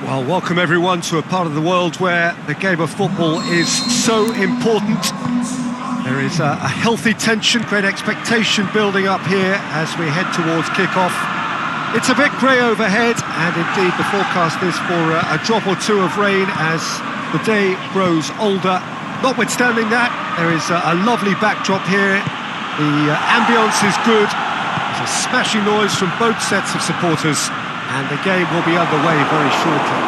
Well, welcome everyone to a part of the world where the game of football is so important. There is a healthy tension, great expectation building up here as we head towards kick-off. It's a bit grey overhead, and indeed the forecast is for a drop or two of rain as the day grows older. Notwithstanding that, there is a lovely backdrop here. The ambience is good. There's a smashing noise from both sets of supporters, and the game will be underway very shortly.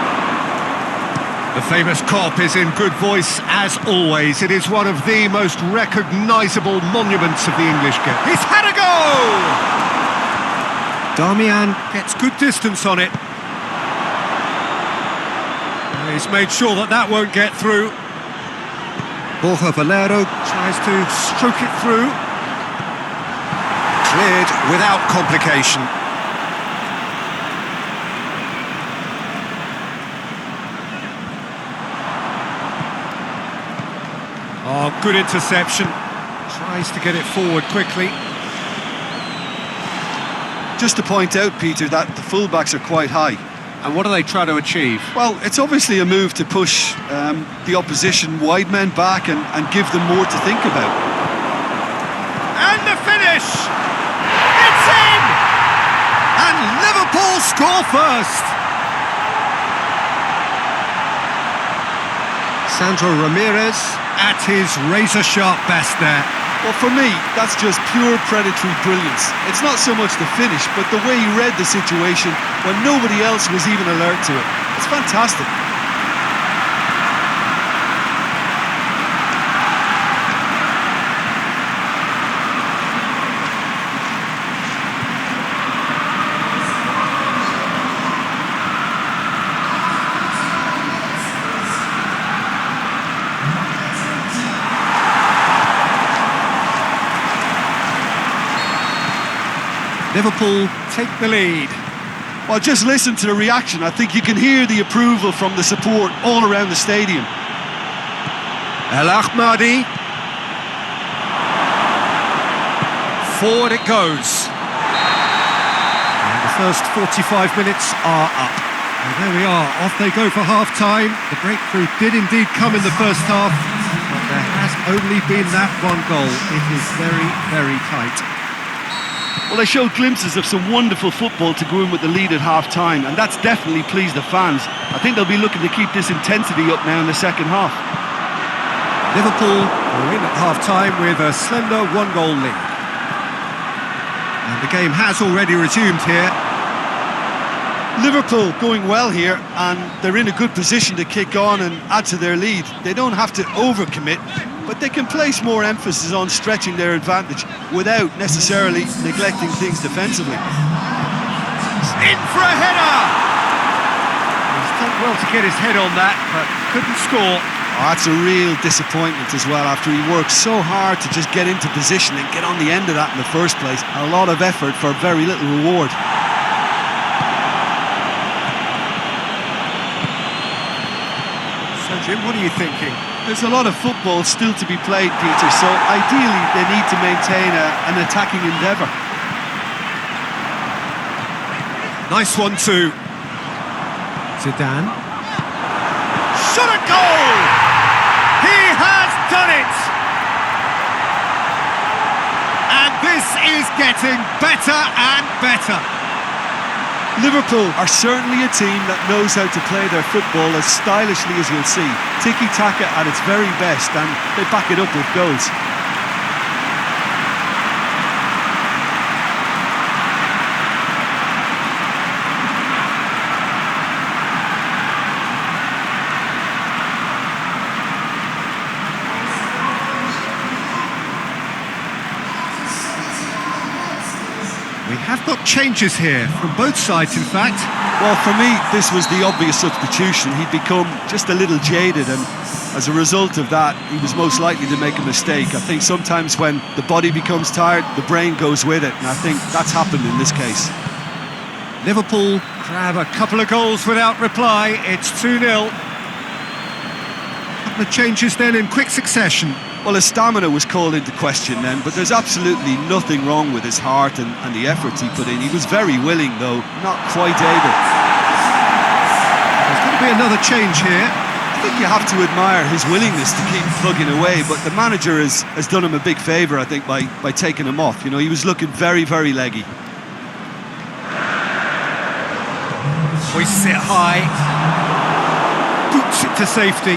The famous Kop is in good voice as always. It is one of the most recognisable monuments of the English game. He's had a go! Darmian gets good distance on it. He's made sure that won't get through. Borja Valero tries to stroke it through. Cleared without complication. Oh, good interception. Tries to get it forward quickly. Just to point out, Peter, that the fullbacks are quite high. And what do they try to achieve? Well, it's obviously a move to push the opposition wide men back and give them more to think about. And the finish! It's in! And Liverpool score first! Sandro Ramirez at his razor-sharp best there. Well, for me, that's just pure predatory brilliance. It's not so much the finish, but the way he read the situation when nobody else was even alert to it. It's fantastic. Liverpool take the lead. Well, just listen to the reaction. I think you can hear the approval from the support all around the stadium. El Ahmadi. Forward it goes. And the first 45 minutes are up. And there we are, off they go for half-time. The breakthrough did indeed come in the first half, but there has only been that one goal. It is very, very tight. Well, they showed glimpses of some wonderful football to go in with the lead at half-time, and that's definitely pleased the fans. I think they'll be looking to keep this intensity up now in the second half. Liverpool are in at half-time with a slender one-goal lead. And the game has already resumed here. Liverpool going well here, and they're in a good position to kick on and add to their lead. They don't have to overcommit, but they can place more emphasis on stretching their advantage without necessarily neglecting things defensively. In for a header! He's done well to get his head on that, but couldn't score. Oh, that's a real disappointment as well, after he worked so hard to just get into position and get on the end of that in the first place. A lot of effort for very little reward. So, Jim, what are you thinking? There's a lot of football still to be played, Peter, so ideally they need to maintain an attacking endeavour. Nice one too. Zidane. Shot a goal! He has done it! And this is getting better and better. Liverpool are certainly a team that knows how to play their football as stylishly as you'll see. Tiki-taka at its very best, and they back it up with goals. We have got changes here, from both sides in fact. Well, for me, this was the obvious substitution. He'd become just a little jaded, and as a result of that, he was most likely to make a mistake. I think sometimes when the body becomes tired, the brain goes with it, and I think that's happened in this case. Liverpool grab a couple of goals without reply. It's 2-0. Couple of changes then in quick succession. Well, his stamina was called into question then, but there's absolutely nothing wrong with his heart and the efforts he put in. He was very willing, though, not quite able. There's going to another change here. I think you have to admire his willingness to keep plugging away, but the manager has done him a big favour, I think, by taking him off. You know, he was looking very, very leggy. Hoists it high, boots it to safety.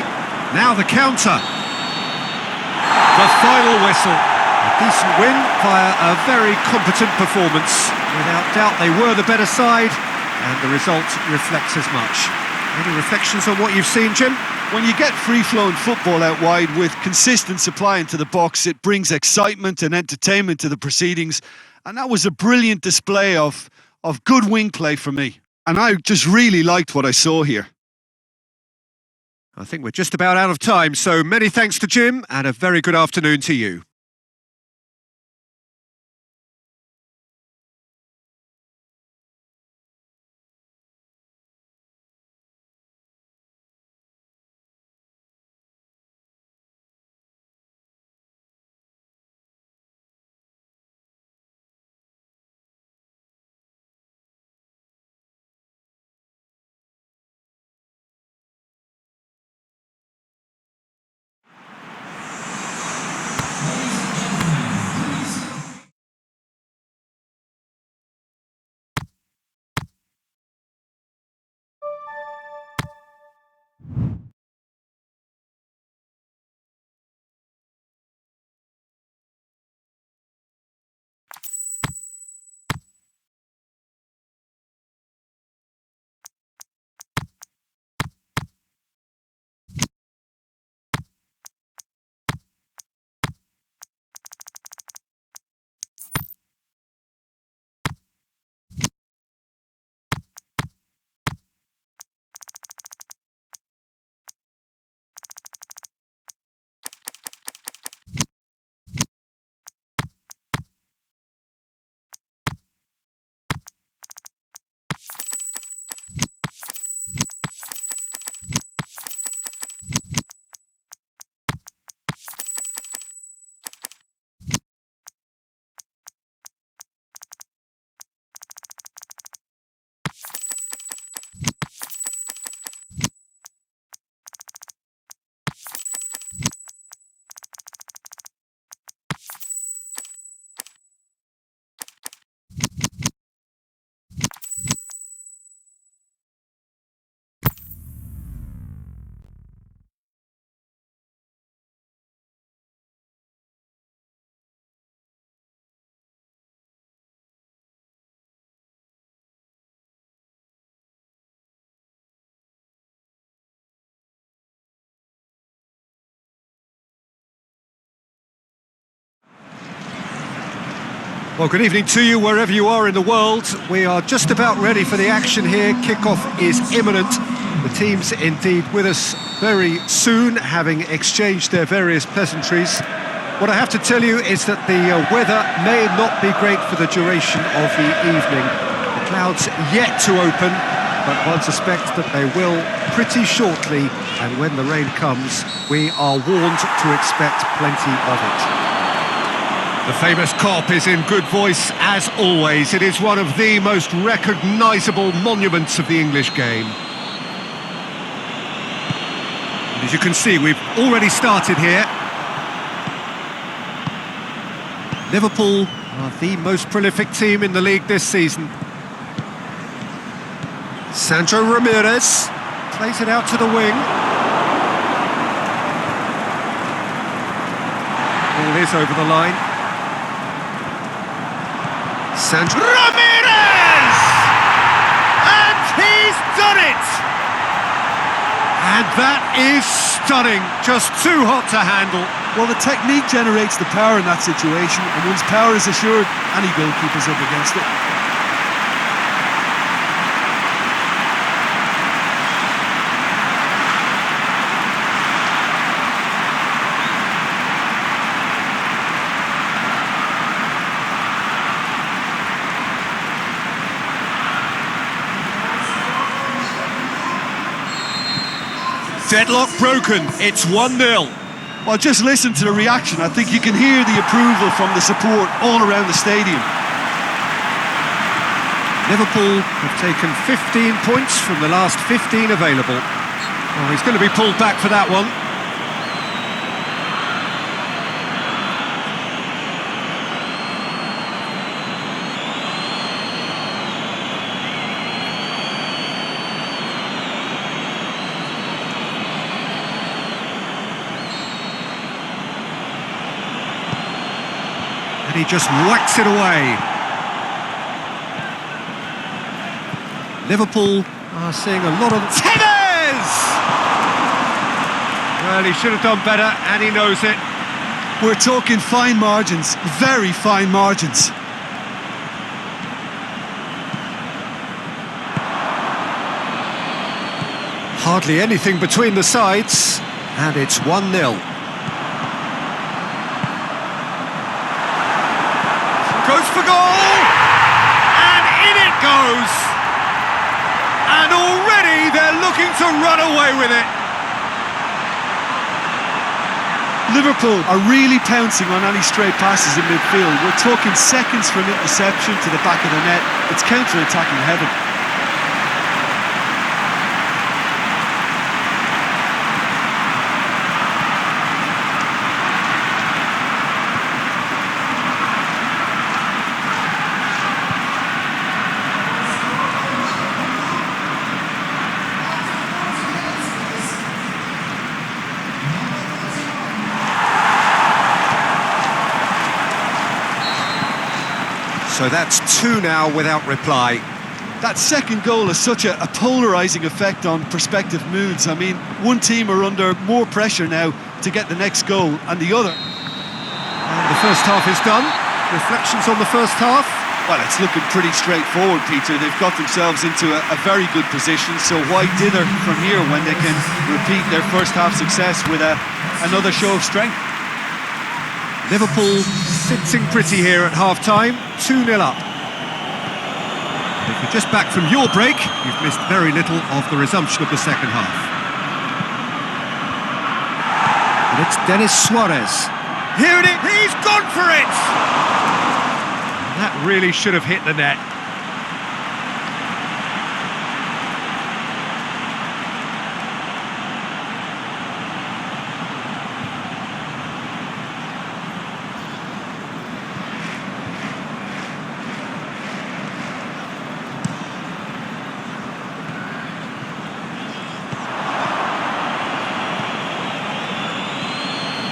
Now the counter. The final whistle. A decent win via a very competent performance. Without doubt, they were the better side, and the result reflects as much. Any reflections on what you've seen, Jim? When you get free-flowing football out wide with consistent supply into the box, it brings excitement and entertainment to the proceedings. And that was a brilliant display of good wing play for me. And I just really liked what I saw here. I think we're just about out of time, so many thanks to Jim, and a very good afternoon to you. Well, good evening to you wherever you are in the world. We are just about ready for the action here. Kickoff is imminent. The team's indeed with us very soon, having exchanged their various pleasantries. What I have to tell you is that the weather may not be great for the duration of the evening. The clouds yet to open, but one suspects that they will pretty shortly, and when the rain comes, we are warned to expect plenty of it. The famous Kop is in good voice as always. It is one of the most recognisable monuments of the English game. And as you can see, we've already started here. Liverpool are the most prolific team in the league this season. Sandro Ramirez plays it out to the wing. Ball is over the line. Sandro Ramirez! And he's done it! And that is stunning, just too hot to handle. Well, the technique generates the power in that situation, and once power is assured, any goalkeeper's up against it. Deadlock broken, it's 1-0. Well, just listen to the reaction. I think you can hear the approval from the support all around the stadium. Liverpool have taken 15 points from the last 15 available. Oh, he's going to be pulled back for that one. And he just whacks it away. Liverpool are seeing a lot of... Tevez! Well, he should have done better, and he knows it. We're talking fine margins, very fine margins. Hardly anything between the sides, and it's 1-0. Goes for goal! And in it goes! And already they're looking to run away with it. Liverpool are really pouncing on any stray passes in midfield. We're talking seconds from interception to the back of the net. It's counter-attacking heaven. So that's 2 now without reply. That second goal has such a polarising effect on prospective moods. I mean, one team are under more pressure now to get the next goal, and the other... And the first half is done. Reflections on the first half? Well, it's looking pretty straightforward, Peter. They've got themselves into a very good position, so why dither from here when they can repeat their first half success with another show of strength? Liverpool sitting pretty here at half-time, 2-0 up. If you're just back from your break, you've missed very little of the resumption of the second half. And it's Denis Suarez. Here it is, he's gone for it! That really should have hit the net.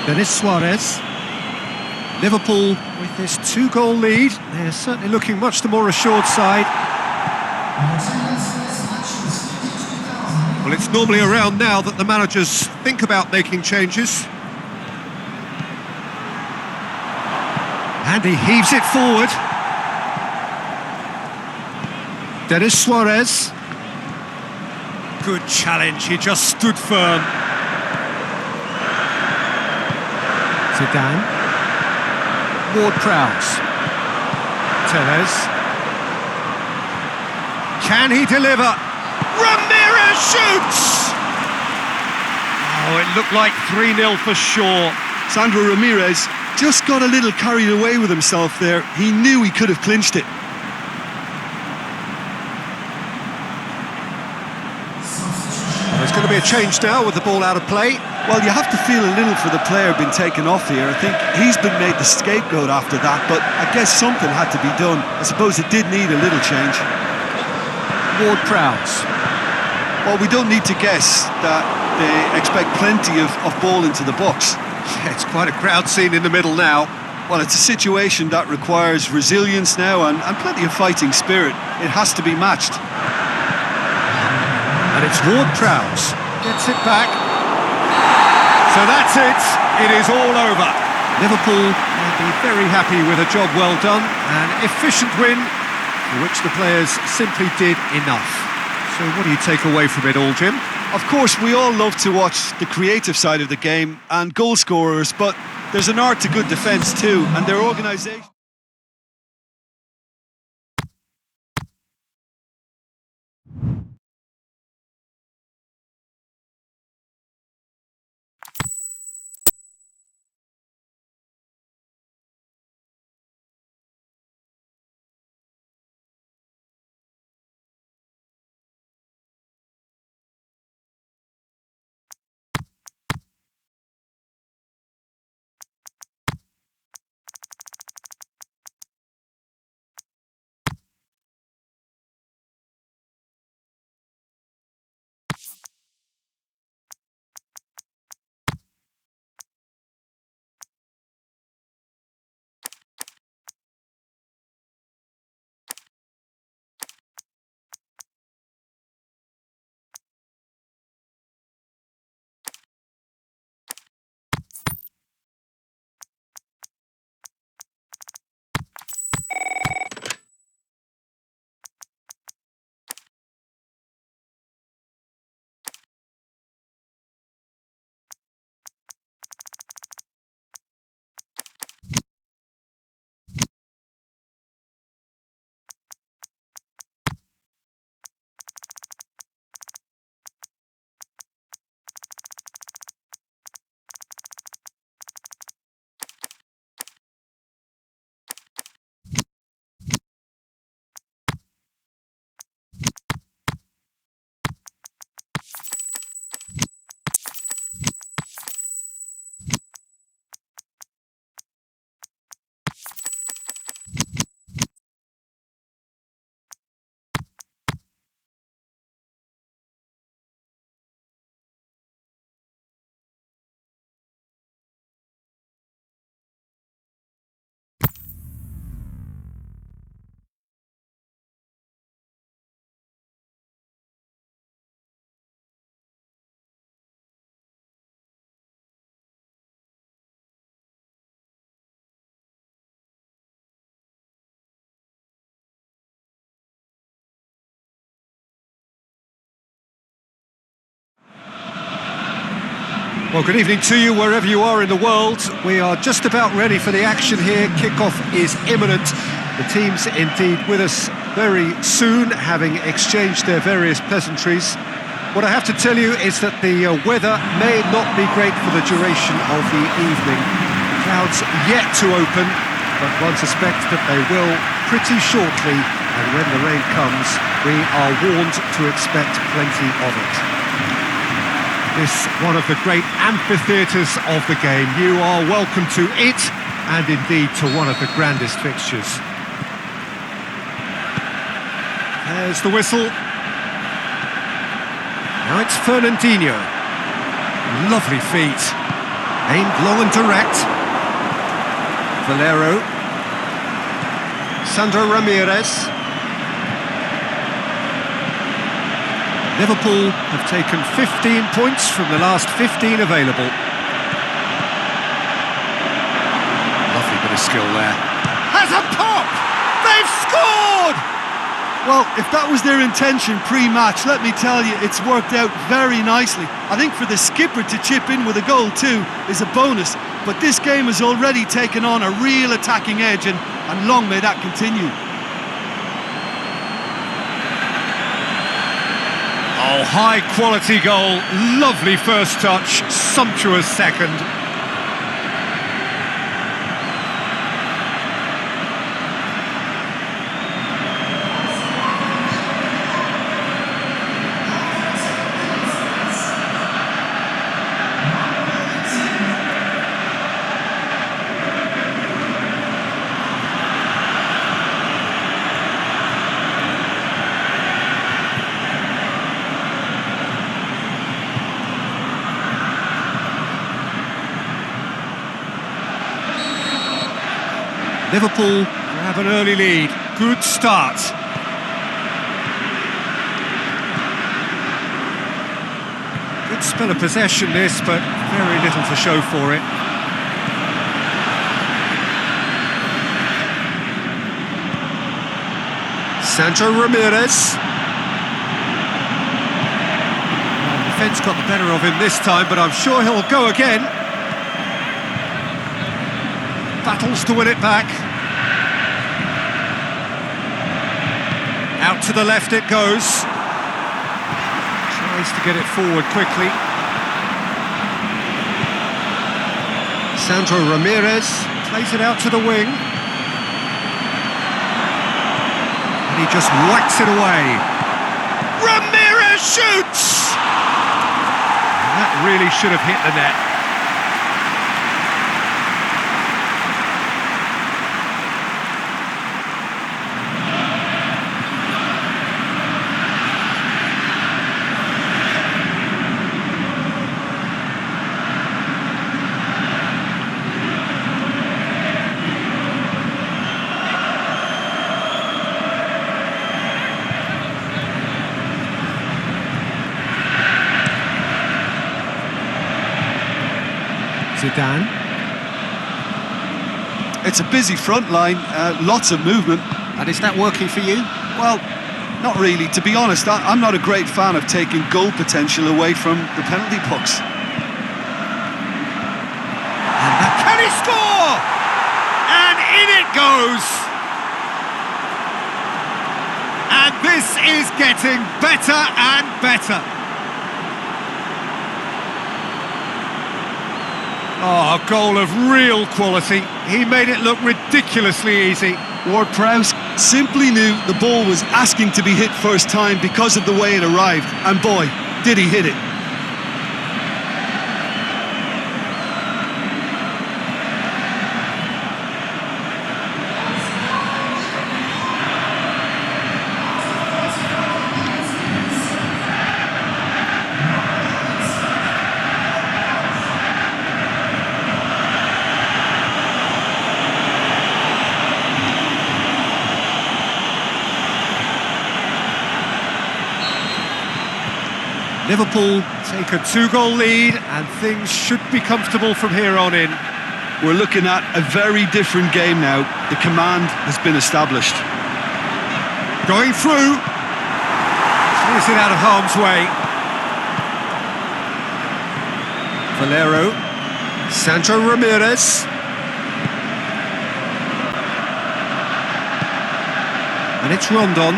Denis Suarez. Liverpool with this 2-goal lead. They're certainly looking much the more assured side. Well, it's normally around now that the managers think about making changes. And he heaves it forward. Denis Suarez. Good challenge, he just stood firm. Zidane. Ward-Prowse. Tevez. Can he deliver? Ramirez shoots! Oh, it looked like 3-0 for sure. Sandro Ramirez just got a little carried away with himself there. He knew he could have clinched it. Well, there's going to be a change now with the ball out of play. Well, you have to feel a little for the player being taken off here. I think he's been made the scapegoat after that, but I guess something had to be done. I suppose it did need a little change. Ward-Prowse. Well, we don't need to guess that they expect plenty of ball into the box. Yeah, it's quite a crowd scene in the middle now. Well, it's a situation that requires resilience now and plenty of fighting spirit. It has to be matched. And it's Ward-Prowse. Gets it back. So that's it. It is all over. Liverpool will be very happy with a job well done. An efficient win for which the players simply did enough. So what do you take away from it all, Jim? Of course, we all love to watch the creative side of the game and goal scorers, but there's an art to good defence too, and their organisation... Well, good evening to you wherever you are in the world. We are just about ready for the action here. Kickoff is imminent. The team's indeed with us very soon, having exchanged their various pleasantries. What I have to tell you is that the weather may not be great for the duration of the evening. Clouds yet to open, but one suspects that they will pretty shortly, and when the rain comes, we are warned to expect plenty of it. This one of the great amphitheatres of the game. You are welcome to it, and indeed to one of the grandest fixtures. There's the whistle. Now it's Fernandinho. Lovely feet. Aimed low and direct. Valero. Sandro Ramirez. Liverpool have taken 15 points from the last 15 available. Lovely bit of skill there. Has a pop! They've scored! Well, if that was their intention pre-match, let me tell you, it's worked out very nicely. I think for the skipper to chip in with a goal too is a bonus, but this game has already taken on a real attacking edge, and long may that continue. Oh, high quality goal, lovely first touch, sumptuous second. Liverpool have an early lead. Good start. Good spell of possession this, but very little to show for it. Sandro Ramirez. Well, the defence got the better of him this time, but I'm sure he'll go again. Battles to win it back. Out to the left it goes. Tries to get it forward quickly. Sandro Ramirez plays it out to the wing. And he just whacks it away. Ramirez shoots! And that really should have hit the net. Zidane. It's a busy front line, lots of movement. And is that working for you? Well, not really. To be honest, I'm not a great fan of taking goal potential away from the penalty box. Can he score? And in it goes! And this is getting better and better. Oh, a goal of real quality. He made it look ridiculously easy. Ward-Prowse simply knew the ball was asking to be hit first time because of the way it arrived. And boy, did he hit it. Liverpool take a 2-goal lead and things should be comfortable from here on in. We're looking at a very different game now. The command has been established. Going through. Clears it out of harm's way. Valero, Sandro Ramirez. And it's Rondon.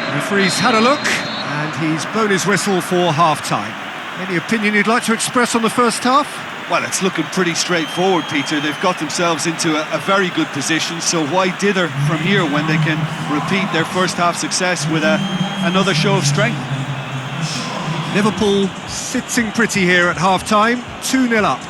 The referee's had a look, and he's blown his whistle for half-time. Any opinion you'd like to express on the first half? Well, it's looking pretty straightforward, Peter. They've got themselves into a very good position, so why dither from here when they can repeat their first half success with another show of strength? Liverpool sitting pretty here at half-time, 2-0 up.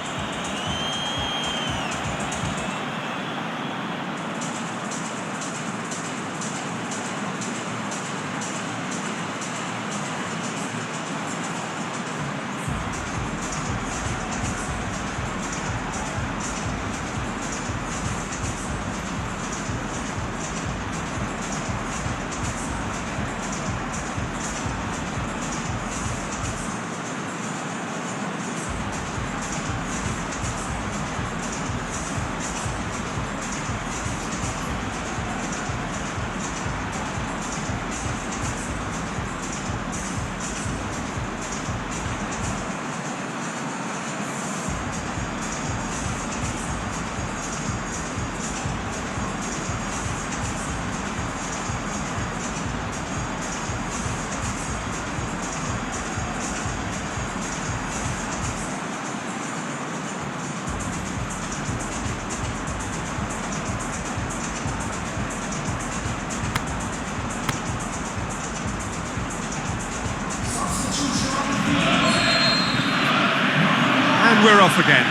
And we're off again.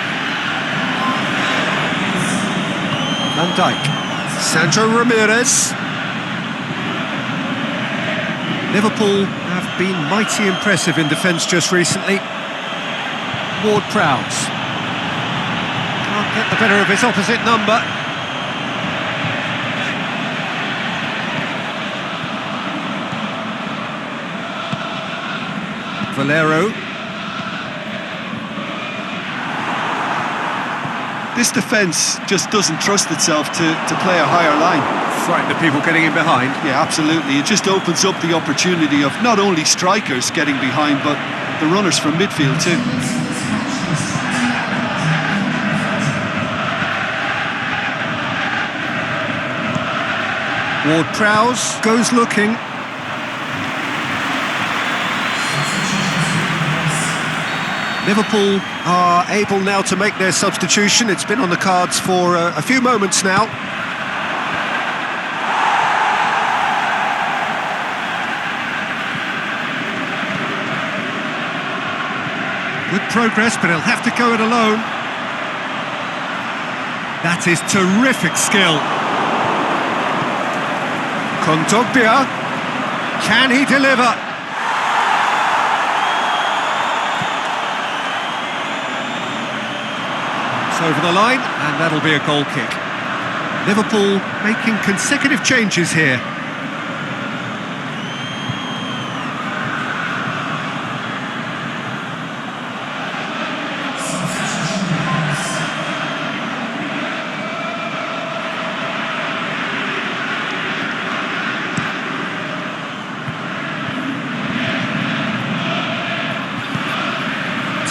Van Dijk, Sandro Ramirez. Liverpool have been mighty impressive in defence just recently. Ward-Prowse can't get the better of his opposite number. Valero. This defence just doesn't trust itself to play a higher line. Frightened of people getting in behind. Yeah, absolutely. It just opens up the opportunity of not only strikers getting behind, but the runners from midfield too. Ward-Prowse goes looking. Liverpool are able now to make their substitution. It's been on the cards for a few moments now. Good progress, but he'll have to go it alone. That is terrific skill. Kondogbia, can he deliver? It's over the line, and that'll be a goal kick. Liverpool making consecutive changes here.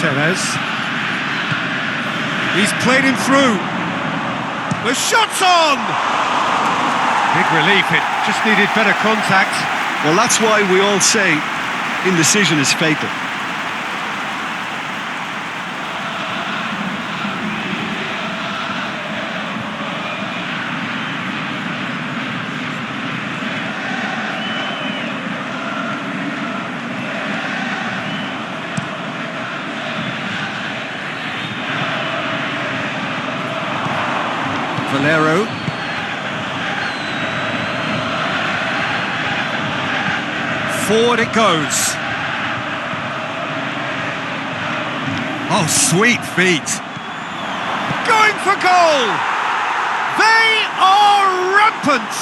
Tevez. He's played him through. The shot's on! Big relief, it just needed better contact. Well, that's why we all say indecision is fatal. Valero. Forward it goes. Oh, sweet feet. Going for goal. They are rampant.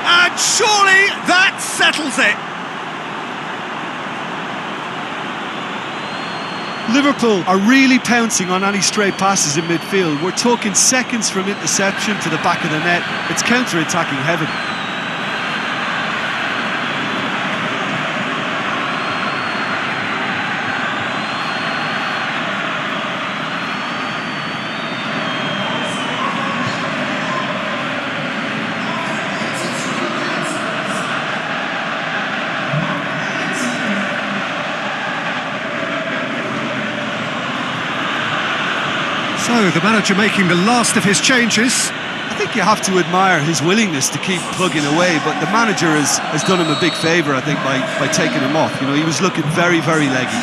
And surely that settles it. Liverpool are really pouncing on any stray passes in midfield. We're talking seconds from interception to the back of the net. It's counter-attacking heaven. So, the manager making the last of his changes. I think you have to admire his willingness to keep plugging away, but the manager has done him a big favour, I think, by taking him off. You know, he was looking very, very leggy.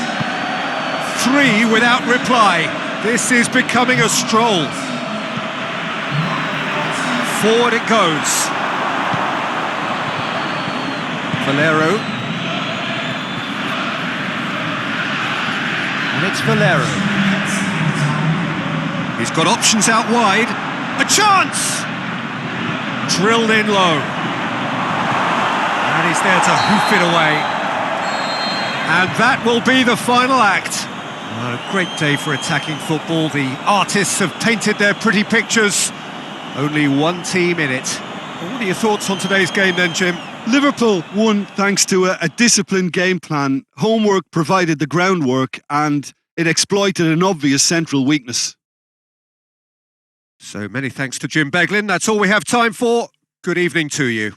3 without reply. This is becoming a stroll. Forward it goes. Valero. And it's Valero. He's got options out wide. A chance! Drilled in low. And he's there to hoof it away. And that will be the final act. A great day for attacking football. The artists have painted their pretty pictures. Only one team in it. Well, what are your thoughts on today's game then, Jim? Liverpool won thanks to a disciplined game plan. Homework provided the groundwork and it exploited an obvious central weakness. So many thanks to Jim Beglin. That's all we have time for. Good evening to you.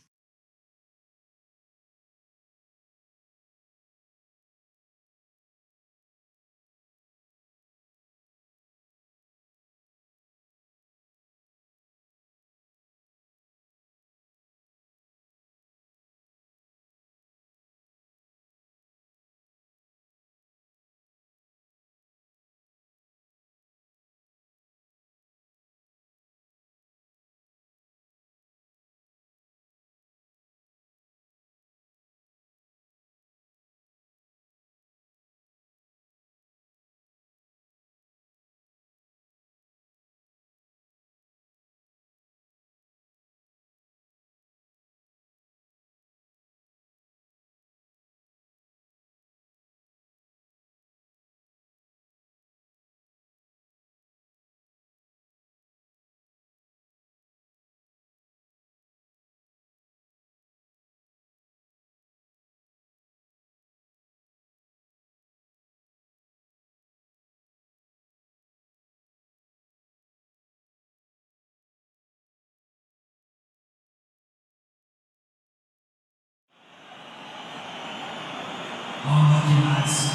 Alright lads,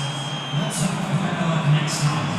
let's hope for better luck next time.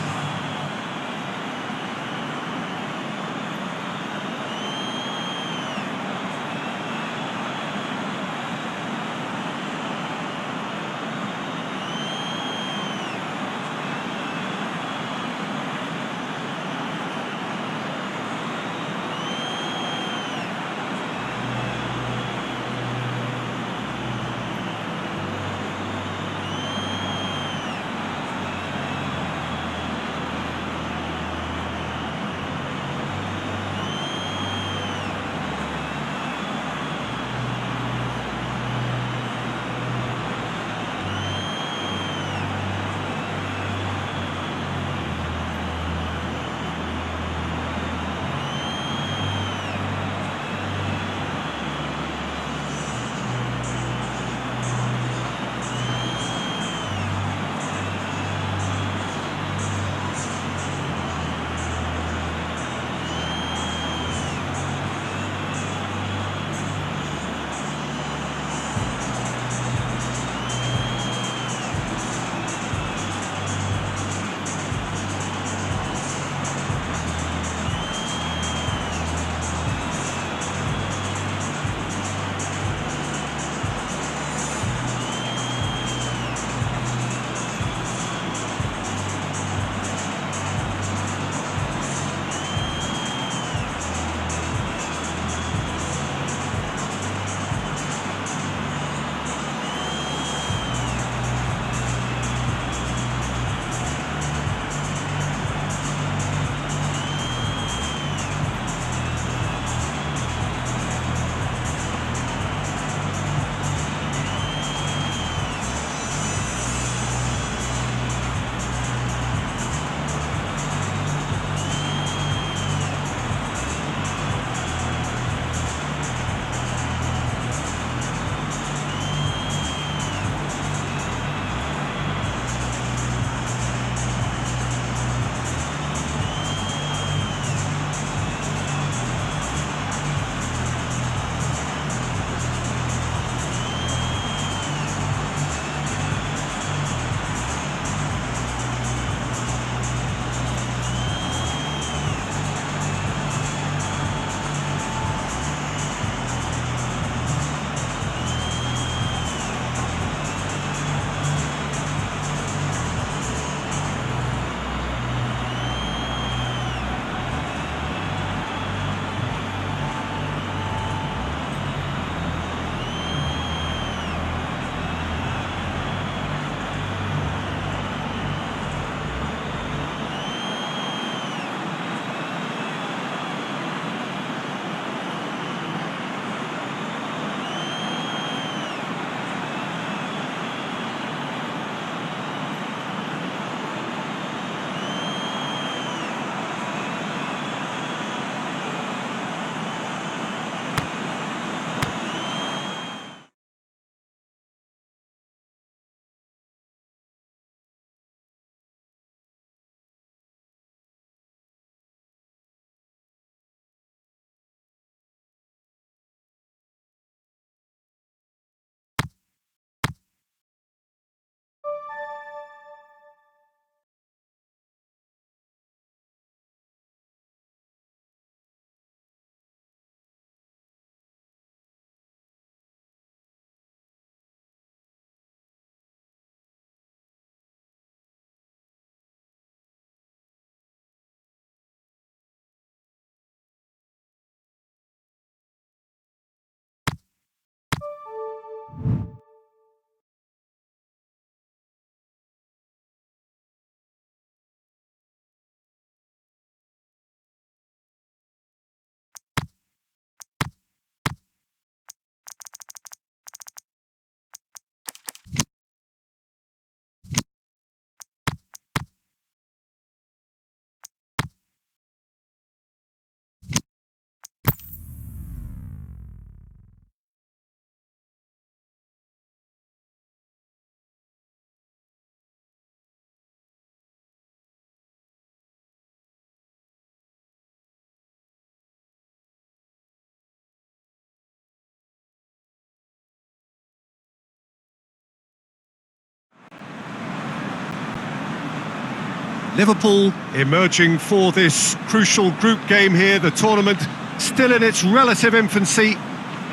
Liverpool emerging for this crucial group game here. The tournament still in its relative infancy,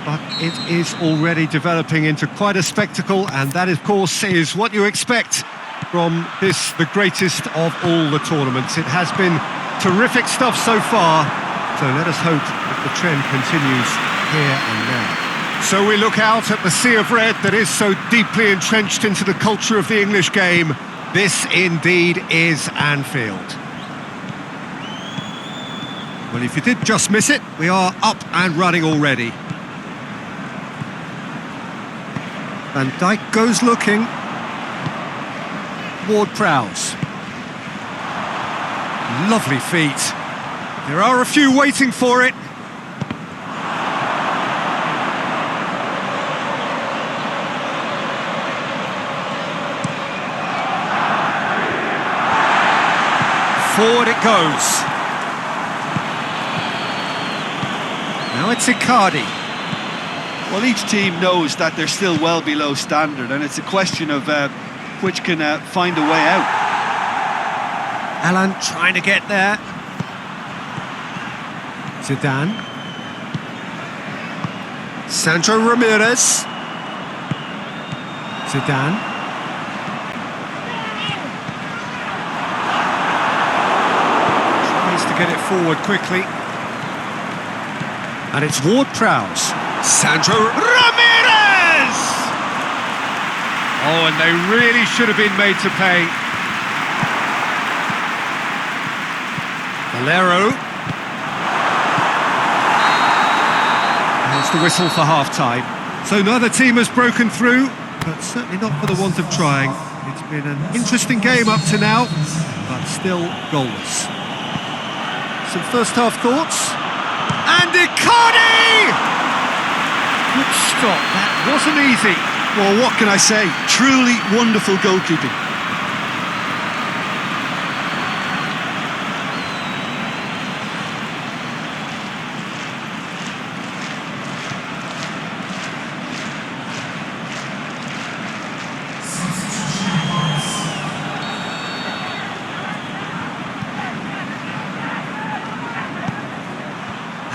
but it is already developing into quite a spectacle, and that, of course, is what you expect from this, the greatest of all the tournaments. It has been terrific stuff so far, so let us hope that the trend continues here and now. So we look out at the sea of red that is so deeply entrenched into the culture of the English game. This indeed is Anfield. Well, if you did just miss it, we are up and running already. Van Dijk goes looking. Ward-Prowse. Lovely feet. There are a few waiting for it. Forward it goes. Now it's Icardi. Well, each team knows that they're still well below standard, and it's a question of which can find a way out. Alan trying to get there. Zidane. Sandro Ramirez. Zidane. To get it forward quickly. And it's Ward-Prowse. Sandro Ramirez! Oh, and they really should have been made to pay. Valero. There's the whistle for half-time. So neither team has broken through, but certainly not for the want of trying. It's been an interesting game up to now, but still goalless. Some first-half thoughts. And Icardi! Good stop, that wasn't easy. Well, what can I say? Truly wonderful goalkeeping.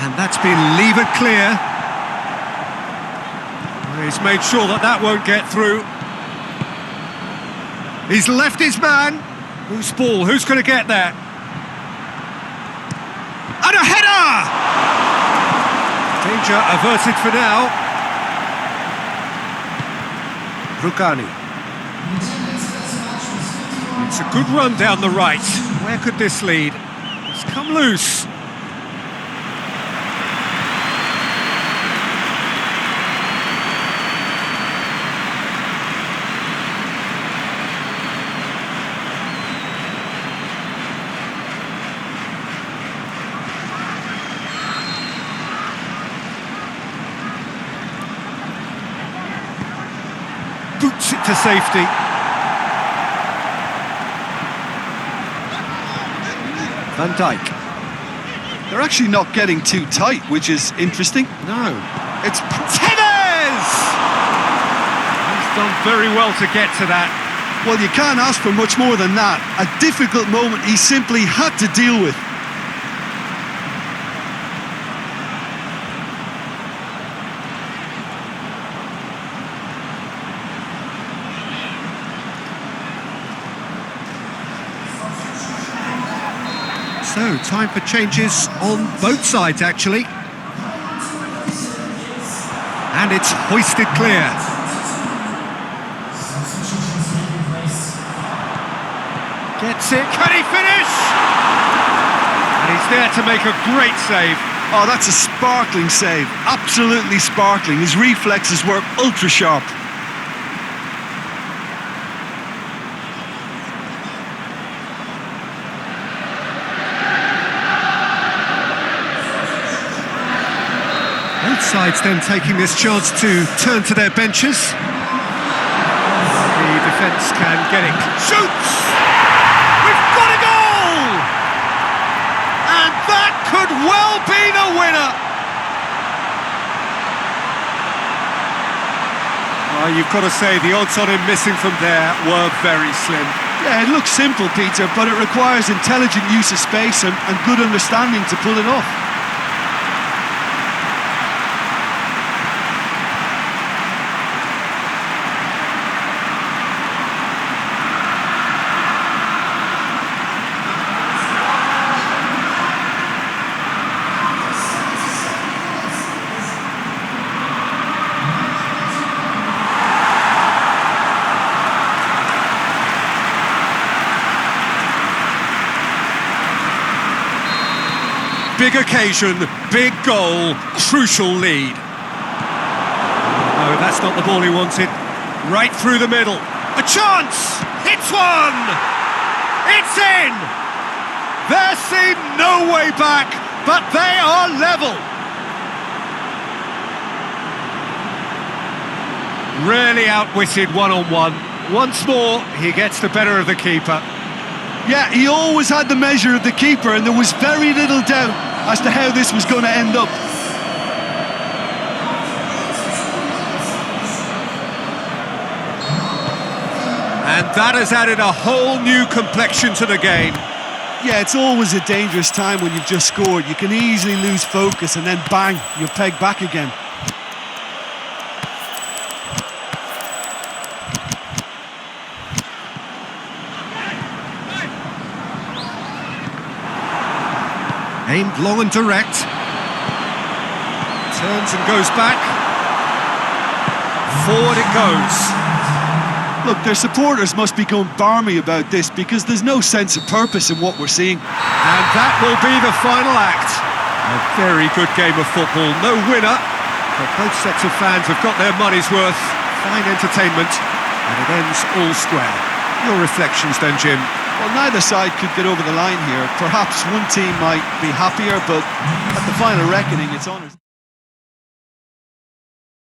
And that's been levered clear. He's made sure that that won't get through. He's left his man. Who's ball? Who's going to get there? And a header! Danger averted for now. Rugani. It's a good run down the right. Where could this lead? It's come loose. Boots it to safety. Van Dijk. They're actually not getting too tight, which is interesting. No. It's Tevez! He's done very well to get to that. Well, you can't ask for much more than that. A difficult moment he simply had to deal with. So, time for changes on both sides, actually. And it's hoisted clear. Gets it. Can he finish? And he's there to make a great save. Oh, that's a sparkling save. Absolutely sparkling. His reflexes were ultra sharp. Both sides then taking this chance to turn to their benches. The defence can get it. Shoots! We've got a goal! And that could well be the winner! Well, you've got to say the odds on him missing from there were very slim. Yeah, it looks simple, Peter, but it requires intelligent use of space and good understanding to pull it off. Big occasion, big goal, crucial lead. No, that's not the ball he wanted. Right through the middle. A chance! Hits one! It's in! There seemed no way back, but they are level. Really outwitted one-on-one. Once more, he gets the better of the keeper. Yeah, he always had the measure of the keeper, and there was very little doubt as to how this was going to end up. And that has added a whole new complexion to the game. Yeah, it's always a dangerous time when you've just scored. You can easily lose focus and then bang, you're pegged back again. Aimed long and direct. Turns and goes back. Forward it goes. Look, their supporters must be going barmy about this because there's no sense of purpose in what we're seeing. And that will be the final act. A very good game of football. No winner, but both sets of fans have got their money's worth. Fine entertainment, and it ends all square. Your reflections then, Jim? Well, neither side could get over the line here. Perhaps one team might be happier, but at the final reckoning, it's honours.